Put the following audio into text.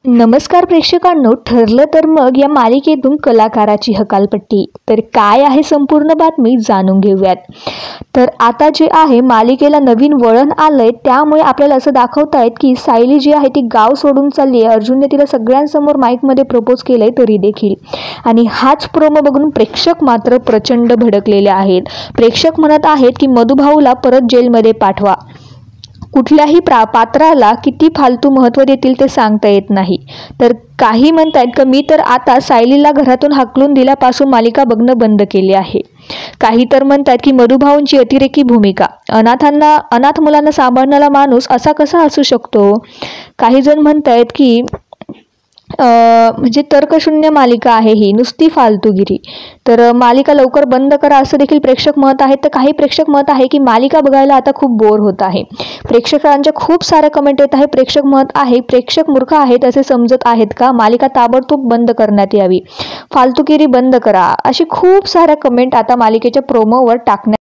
नमस्कार प्रेक्षकांनो, ठरलं तर मग या मालिकेतून कलाकाराची हकालपट्टी. तर काय आहे संपूर्ण बातमी जाणून घेऊयात. तर आता जे आहे मालिकेला नवीन वळण आलंय, त्यामुळे आपल्याला असं दाखवतायत की सायली जी आहे ती गाव सोडून चालली आहे. अर्जुनने तिला सगळ्यांसमोर माईकमध्ये प्रपोज केलंय तरी देखील, आणि हाच प्रोमो बघून प्रेक्षक मात्र प्रचंड भडकलेले आहेत. प्रेक्षक म्हणत आहेत की मधुभाऊला परत जेलमध्ये पाठवा. कुठल्याही पात्राला किती फालतू महत्त्व देतील ते सांगता येत नाही. तर काही म्हणतायत की मी तर आता सायलीला घरातून हाकलून दिल्यापासून मालिका बघणं बंद केली आहे. काही तर म्हणतात की मधुभाऊंची अतिरेकी भूमिका, अनाथ मुलांना सांभाळणारा माणूस असा कसा असू शकतो. काही जण म्हणतायत की म्हणजे तर्कशून्य मालिका आहे ही, नुसती फालतूगिरी. तर मालिका लवकर बंद करा असं देखील प्रेक्षक मत आहेत. तर काही प्रेक्षक मत आहे की मालिका बघायला आता खूप बोर होत आहे. प्रेक्षकांच्या खूप साऱ्या कमेंट येत आहे. प्रेक्षक मत आहे, प्रेक्षक मूर्ख आहेत असे समजत आहेत का, मालिका ताबडतोब बंद करण्यात यावी, फालतूगिरी बंद करा, अशी खूप साऱ्या कमेंट आता मालिकेच्या प्रोमोवर टाकण्यात